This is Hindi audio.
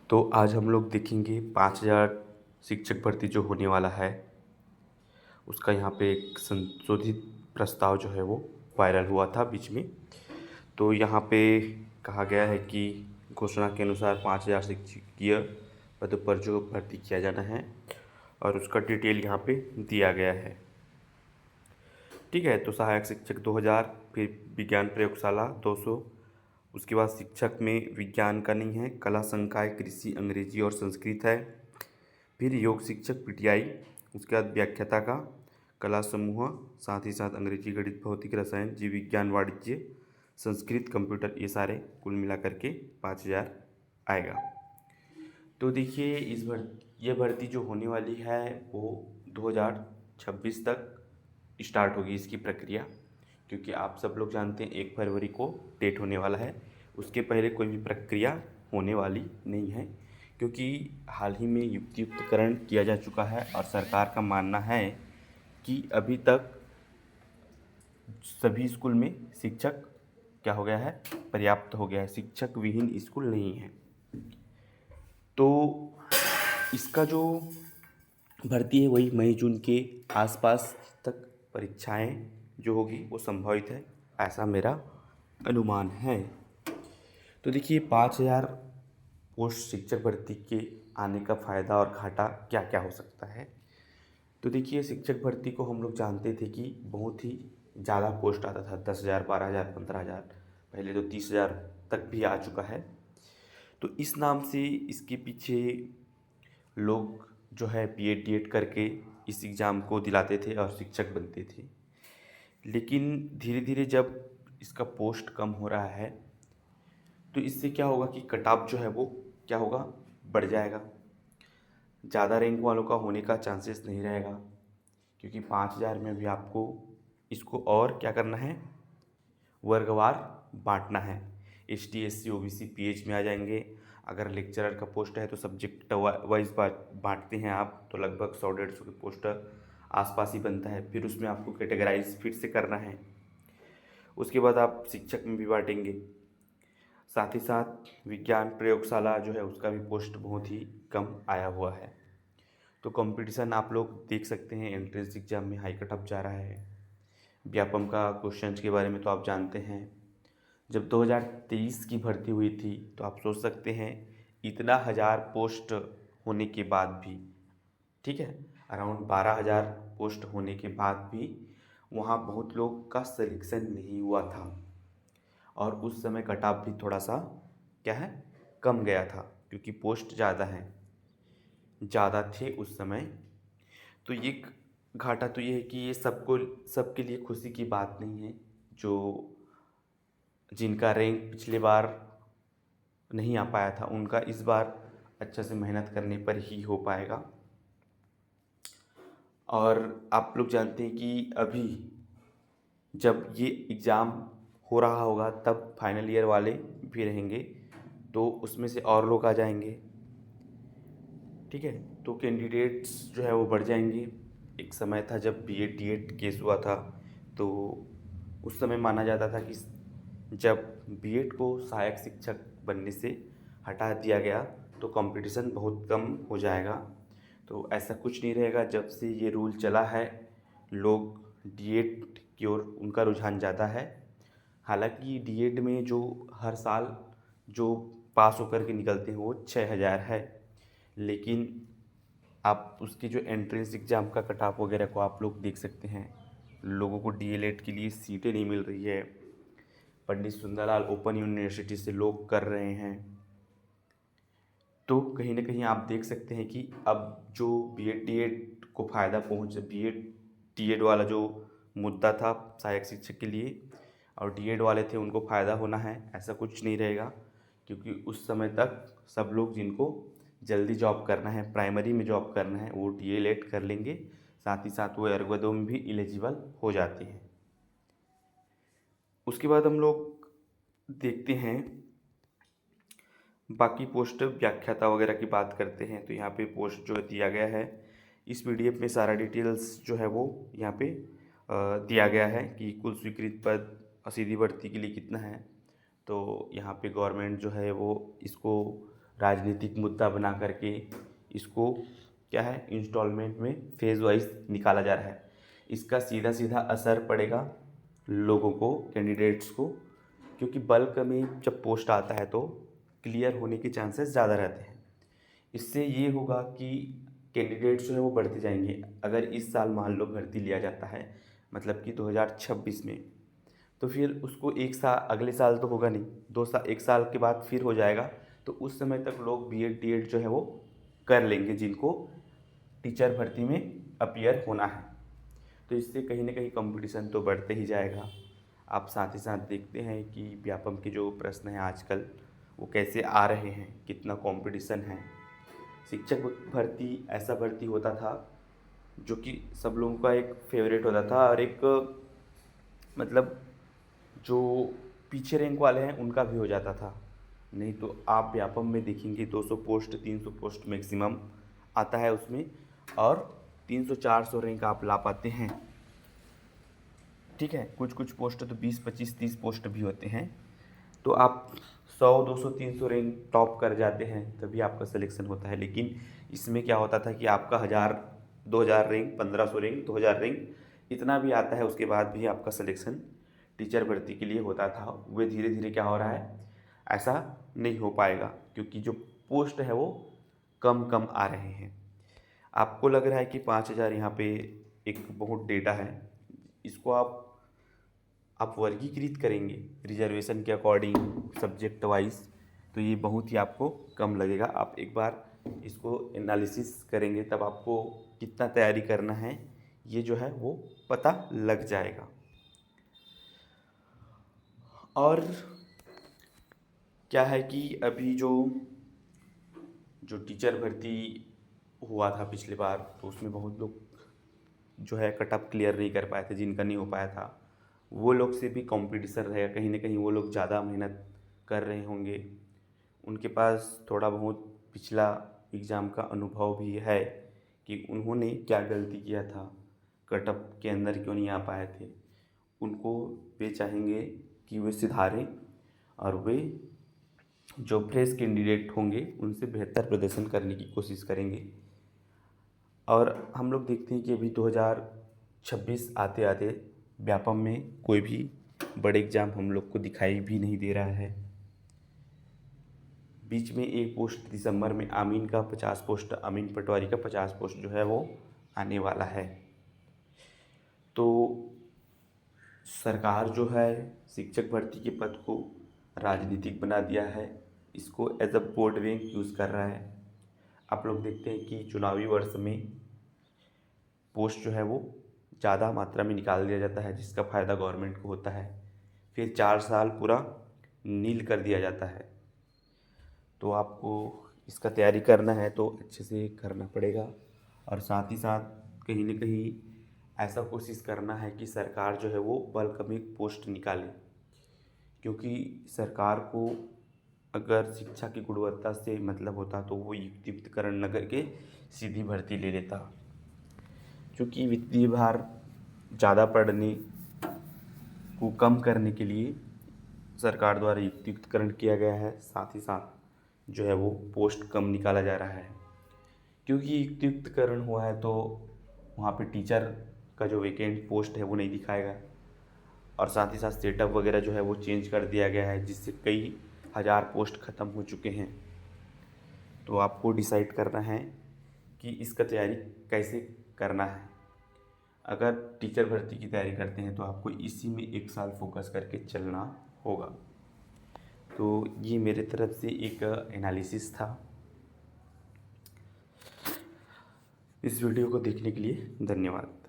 तो आज हम लोग देखेंगे 5,000 शिक्षक भर्ती जो होने वाला है उसका यहाँ पे एक संशोधित प्रस्ताव जो है वो वायरल हुआ था बीच में। तो यहाँ पे कहा गया है कि घोषणा के अनुसार 5,000 शिक्षकीय पदों पर जो भर्ती किया जाना है और उसका डिटेल यहाँ पे दिया गया है। ठीक है, तो सहायक शिक्षक 2,000, फिर विज्ञान प्रयोगशाला 200, उसके बाद शिक्षक में विज्ञान का नहीं है, कला संकाय, कृषि, अंग्रेजी और संस्कृत है। फिर योग शिक्षक पीटीआई, उसके बाद व्याख्याता का, कला समूह, साथ ही साथ अंग्रेजी, गणित, भौतिक, रसायन, जीव विज्ञान, वाणिज्य, संस्कृत, कंप्यूटर, ये सारे कुल मिला करके 5,000 आएगा। तो देखिए ये भर्ती जो होने वाली है वो 2026 तक स्टार्ट होगी इसकी प्रक्रिया, क्योंकि आप सब लोग जानते हैं 1 फरवरी को डेट होने वाला है। उसके पहले कोई भी प्रक्रिया होने वाली नहीं है, क्योंकि हाल ही में युक्तियुक्तकरण किया जा चुका है और सरकार का मानना है कि अभी तक सभी स्कूल में शिक्षक क्या हो गया है, पर्याप्त हो गया है, शिक्षक विहीन स्कूल नहीं है। तो इसका जो भर्ती है वही मई जून के आसपास तक परीक्षाएं जो होगी वो संभावित है, ऐसा मेरा अनुमान है। तो देखिए 5,000 पोस्ट शिक्षक भर्ती के आने का फ़ायदा और घाटा क्या क्या हो सकता है। तो देखिए शिक्षक भर्ती को हम लोग जानते थे कि बहुत ही ज़्यादा पोस्ट आता था, 10,000, 12,000, 15,000, पहले तो 30,000 तक भी आ चुका है। तो इस नाम से इसके पीछे लोग जो है बीएड डीएड करके इस एग्ज़ाम को दिलाते थे और शिक्षक बनते थे। लेकिन धीरे धीरे जब इसका पोस्ट कम हो रहा है तो इससे क्या होगा कि कट ऑफ जो है वो क्या होगा, बढ़ जाएगा, ज़्यादा रैंक वालों का होने का चांसेस नहीं रहेगा, क्योंकि 5,000 में भी आपको इसको और क्या करना है, वर्गवार बांटना है। ST SC OBC PH में आ जाएंगे। अगर लेक्चरर का पोस्ट है तो सब्जेक्ट वाइज बांटते हैं आप, तो लगभग 100-150 के पोस्ट आसपास ही बनता है। फिर उसमें आपको कैटेगराइज फिर से करना है। उसके बाद आप शिक्षक में भी बांटेंगे। साथ ही साथ विज्ञान प्रयोगशाला जो है उसका भी पोस्ट बहुत ही कम आया हुआ है। तो कंपटीशन आप लोग देख सकते हैं, एंट्रेंस एग्जाम में हाई कट ऑफ जा रहा है। व्यापम का क्वेश्चंस के बारे में तो आप जानते हैं, जब 2023 की भर्ती हुई थी तो आप सोच सकते हैं इतना हज़ार पोस्ट होने के बाद भी, ठीक है, अराउंड 12,000 पोस्ट होने के बाद भी वहाँ बहुत लोग का सिलेक्शन नहीं हुआ था और उस समय कट ऑफ भी थोड़ा सा क्या है, कम गया था, क्योंकि पोस्ट ज़्यादा थे उस समय। तो ये घाटा तो ये है कि ये सबके लिए खुशी की बात नहीं है। जो जिनका रैंक पिछले बार नहीं आ पाया था उनका इस बार अच्छा से मेहनत करने पर ही हो पाएगा। और आप लोग जानते हैं कि अभी जब ये एग्ज़ाम हो रहा होगा तब फाइनल ईयर वाले भी रहेंगे, तो उसमें से और लोग आ जाएंगे। ठीक है, तो कैंडिडेट्स जो है वो बढ़ जाएंगे। एक समय था जब बीएड डीएड केस हुआ था, तो उस समय माना जाता था कि जब बीएड को सहायक शिक्षक बनने से हटा दिया गया तो कंपटीशन बहुत कम हो जाएगा। तो ऐसा कुछ नहीं रहेगा। जब से ये रूल चला है लोग डीएड की ओर उनका रुझान ज़्यादा है। हालांकि डीएड में जो हर साल जो पास होकर के निकलते हैं वो 6,000 है, लेकिन आप उसके जो एंट्रेंस एग्ज़ाम का कट ऑफ वगैरह को आप लोग देख सकते हैं। लोगों को डीएलएड के लिए सीटें नहीं मिल रही है। पंडित सुंदरलाल ओपन यूनिवर्सिटी से लोग कर रहे हैं। तो कहीं ना कहीं आप देख सकते हैं कि अब जो बीएड डीएड को फ़ायदा पहुँच, बीएड डीएड वाला जो मुद्दा था सहायक शिक्षक के लिए और डीएड वाले थे उनको फ़ायदा होना है, ऐसा कुछ नहीं रहेगा, क्योंकि उस समय तक सब लोग जिनको जल्दी जॉब करना है, प्राइमरी में जॉब करना है, वो डीएलएड कर लेंगे। साथ ही साथ वो अर्गदों में भी एलिजिबल हो जाते हैं। उसके बाद हम लोग देखते हैं बाकी पोस्ट व्याख्याता वगैरह की बात करते हैं। तो यहाँ पे पोस्ट जो दिया गया है इस पीडीएफ में सारा डिटेल्स जो है वो यहाँ पे दिया गया है कि कुल स्वीकृत पद सीधी भर्ती के लिए कितना है। तो यहाँ पे गवर्नमेंट जो है वो इसको राजनीतिक मुद्दा बना करके इसको क्या है इंस्टॉलमेंट में फेज़ वाइज निकाला जा रहा है। इसका सीधा सीधा असर पड़ेगा लोगों को, कैंडिडेट्स को, क्योंकि बल्क में जब पोस्ट आता है तो क्लियर होने के चांसेस ज़्यादा रहते हैं। इससे ये होगा कि कैंडिडेट्स जो है वो बढ़ते जाएंगे। अगर इस साल मान लो भर्ती लिया जाता है मतलब कि 2026 में, तो फिर उसको एक साल, अगले साल तो होगा नहीं, 2 साल, 1 साल के बाद फिर हो जाएगा। तो उस समय तक लोग बीएड डीएड जो है वो कर लेंगे जिनको टीचर भर्ती में अपीयर होना है। तो इससे कहीं ना कहीं कंपटीशन तो बढ़ते ही जाएगा। आप साथ ही साथ देखते हैं कि व्यापम के जो प्रश्न हैं आजकल वो कैसे आ रहे हैं, कितना कंपटीशन है। शिक्षक भर्ती ऐसा भर्ती होता था जो कि सब लोगों का एक फेवरेट होता था, और एक मतलब जो पीछे रैंक वाले हैं उनका भी हो जाता था। नहीं तो आप व्यापम में देखेंगे 200 पोस्ट 300 पोस्ट मैक्सिमम आता है उसमें, और 300-400 रैंक आप ला पाते हैं। ठीक है, कुछ कुछ पोस्ट तो 20-25-30 पोस्ट भी होते हैं। तो आप 100-200-300 रैंक टॉप कर जाते हैं तभी आपका सिलेक्शन होता है। लेकिन इसमें क्या होता था कि आपका 1000-2000 रैंक, 1500 रैंक, 2000 रैंक इतना भी आता है, उसके बाद भी आपका सिलेक्शन टीचर भर्ती के लिए होता था। वे धीरे धीरे क्या हो रहा है, ऐसा नहीं हो पाएगा क्योंकि जो पोस्ट है वो कम कम आ रहे हैं। आपको लग रहा है कि 5000 यहाँ पे एक बहुत डेटा है, इसको आप वर्गीकृत करेंगे रिजर्वेशन के अकॉर्डिंग सब्जेक्ट वाइज, तो ये बहुत ही आपको कम लगेगा। आप एक बार इसको एनालिसिस करेंगे तब आपको कितना तैयारी करना है ये जो है वो पता लग जाएगा। और क्या है कि अभी जो टीचर भर्ती हुआ था पिछली बार, तो उसमें बहुत लोग जो है कट ऑफ क्लियर नहीं कर पाए थे। जिनका नहीं हो पाया था वो लोग से भी कंपटीशन रहेगा, कहीं ना कहीं वो लोग ज़्यादा मेहनत कर रहे होंगे, उनके पास थोड़ा बहुत पिछला एग्ज़ाम का अनुभव भी है कि उन्होंने क्या गलती किया था, कट ऑफ के अंदर क्यों नहीं आ पाए थे। उनको वे चाहेंगे कि वे सुधारें और वे जो फ्रेश कैंडिडेट होंगे उनसे बेहतर प्रदर्शन करने की कोशिश करेंगे। और हम लोग देखते हैं कि अभी 2026 आते आते व्यापम में कोई भी बड़े एग्ज़ाम हम लोग को दिखाई भी नहीं दे रहा है। बीच में एक पोस्ट दिसंबर में आमीन का 50 पोस्ट, अमीन पटवारी का 50 पोस्ट जो है वो आने वाला है। तो सरकार जो है शिक्षक भर्ती के पद को राजनीतिक बना दिया है, इसको as a vote bank use कर रहा है। आप लोग देखते हैं कि चुनावी वर्ष में पोस्ट जो है वो ज़्यादा मात्रा में निकाल दिया जाता है जिसका फ़ायदा गवर्नमेंट को होता है, फिर 4 साल पूरा नील कर दिया जाता है। तो आपको इसका तैयारी करना है तो अच्छे से करना पड़ेगा, और साथ ही साथ कहीं ना कहीं ऐसा कोशिश करना है कि सरकार जो है वो बल्क में पोस्ट निकाले, क्योंकि सरकार को अगर शिक्षा की गुणवत्ता से मतलब होता तो वो युक्तिकरण न करके सीधी भर्ती ले लेता। क्योंकि वित्तीय भार ज़्यादा पड़ने को कम करने के लिए सरकार द्वारा युक्तिकरण किया गया है, साथ ही साथ जो है वो पोस्ट कम निकाला जा रहा है। क्योंकि युक्तिकरण हुआ है तो वहाँ पे टीचर का जो वैकेंट पोस्ट है वो नहीं दिखाएगा, और साथ ही साथ सेटअप वगैरह जो है वो चेंज कर दिया गया है जिससे कई हज़ार पोस्ट ख़त्म हो चुके हैं। तो आपको डिसाइड करना है कि इसका तैयारी कैसे करना है। अगर टीचर भर्ती की तैयारी करते हैं तो आपको इसी में 1 साल फोकस करके चलना होगा। तो ये मेरे तरफ से एक एनालिसिस था। इस वीडियो को देखने के लिए धन्यवाद।